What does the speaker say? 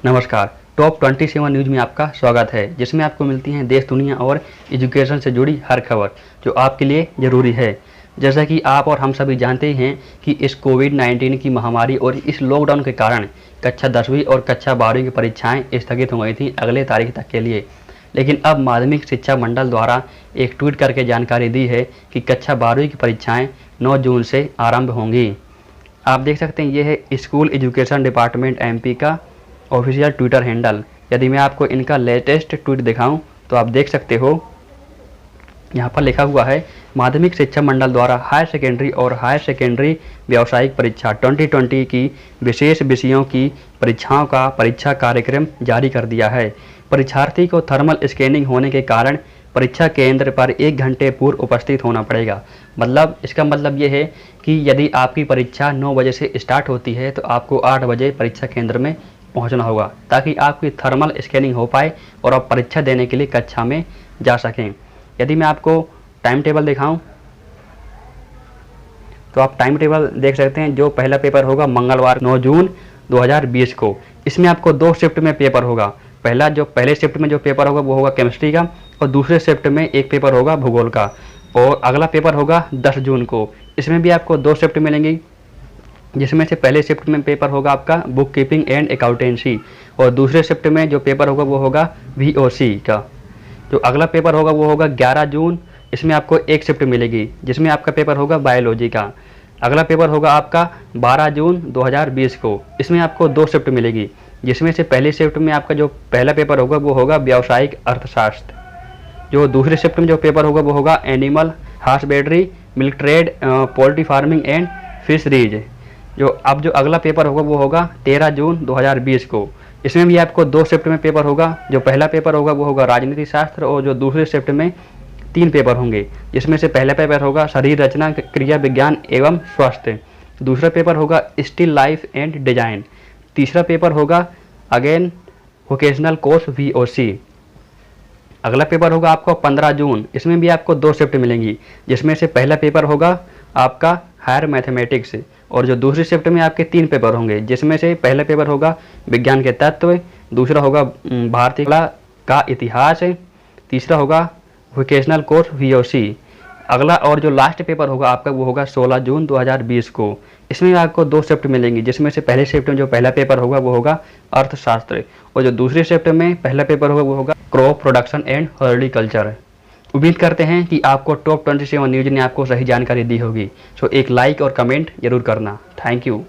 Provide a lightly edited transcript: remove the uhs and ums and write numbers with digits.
नमस्कार। Top 27 news में आपका स्वागत है, जिसमें आपको मिलती हैं देश दुनिया और एजुकेशन से जुड़ी हर खबर जो आपके लिए ज़रूरी है। जैसा कि आप और हम सभी जानते हैं कि इस कोविड-19 की महामारी और इस लॉकडाउन के कारण कक्षा 10वीं और कक्षा 12वीं की परीक्षाएं स्थगित हो गई थी अगले तारीख तक के लिए। लेकिन अब माध्यमिक शिक्षा मंडल द्वारा एक ट्वीट करके जानकारी दी है कि कक्षा 12वीं की परीक्षाएँ 9 जून से आरंभ होंगी। आप देख सकते हैं, ये है स्कूल एजुकेशन डिपार्टमेंट एमपी का ऑफिशियल ट्विटर हैंडल। यदि मैं आपको इनका लेटेस्ट ट्वीट दिखाऊं तो आप देख सकते हो, यहाँ पर लिखा हुआ है माध्यमिक शिक्षा मंडल द्वारा हायर सेकेंडरी और हायर सेकेंडरी व्यावसायिक परीक्षा 2020 की विशेष विषयों की परीक्षाओं का परीक्षा कार्यक्रम जारी कर दिया है। परीक्षार्थी को थर्मल स्कैनिंग होने के कारण परीक्षा केंद्र पर 1 घंटे पूर्व उपस्थित होना पड़ेगा। मतलब इसका मतलब ये है कि यदि आपकी परीक्षा 9 बजे से स्टार्ट होती है तो आपको 8 बजे परीक्षा केंद्र में पहुंचना होगा, ताकि आपकी थर्मल स्कैनिंग हो पाए और आप परीक्षा देने के लिए कक्षा में जा सकें। यदि मैं आपको टाइम टेबल दिखाऊं तो आप टाइम टेबल देख सकते हैं। जो पहला पेपर होगा मंगलवार 9 जून 2020 को, इसमें आपको 2 शिफ्ट में पेपर होगा। पहले शिफ्ट में जो पेपर होगा वो होगा केमिस्ट्री का, और दूसरे शिफ्ट में एक पेपर होगा भूगोल का। और अगला पेपर होगा 10 जून को, इसमें भी आपको 2 शिफ्ट मिलेंगी, जिसमें से पहले शिफ्ट में पेपर होगा आपका बुक कीपिंग एंड अकाउंटेंसी, और दूसरे शिफ्ट में जो पेपर होगा वो होगा VOC का। जो अगला पेपर होगा वो होगा 11 जून, इसमें आपको एक शिफ्ट मिलेगी, जिसमें आपका पेपर होगा बायोलॉजी का। अगला पेपर होगा आपका 12 जून 2020 को, इसमें आपको 2 शिफ्ट मिलेगी, जिसमें से पहली शिफ्ट में आपका जो पहला पेपर होगा वो होगा व्यावसायिक अर्थशास्त्र। जो दूसरे शिफ्ट में जो पेपर होगा वो होगा animal husbandry, milk trade, poultry farming and fisheries. जो अगला पेपर होगा वो होगा 13 जून 2020 को, इसमें भी आपको 2 शिफ्ट में पेपर होगा। जो पहला पेपर होगा वो होगा राजनीति शास्त्र, और जो दूसरे शिफ्ट में 3 पेपर होंगे, जिसमें से पहला पेपर होगा शरीर रचना, क्रिया विज्ञान एवं स्वास्थ्य। दूसरा पेपर होगा स्टिल लाइफ एंड डिजाइन। तीसरा पेपर होगा अगेन वोकेशनल कोर्स VOC। अगला पेपर होगा आपको 15 जून, इसमें भी आपको 2 शिफ्ट मिलेंगी, जिसमें से पहला पेपर होगा आपका हायर मैथमेटिक्स, और जो दूसरी शिफ्ट में आपके 3 पेपर होंगे, जिसमें से पहला पेपर होगा विज्ञान के तत्व, दूसरा होगा भारतीय कला का इतिहास, तीसरा होगा वोकेशनल कोर्स VOC। अगला और जो लास्ट पेपर होगा आपका वो होगा 16 जून 2020 को, इसमें आपको 2 शिफ्ट मिलेंगी, जिसमें से पहले शिफ्ट में जो पहला पेपर होगा वो होगा अर्थशास्त्र, और जो दूसरे शिफ्ट में पहला पेपर होगा वो होगा क्रॉप प्रोडक्शन एंड हॉर्टिकल्चर। उम्मीद करते हैं कि आपको टॉप 27 न्यूज़ ने आपको सही जानकारी दी होगी। सो एक लाइक और कमेंट जरूर करना। Thank you.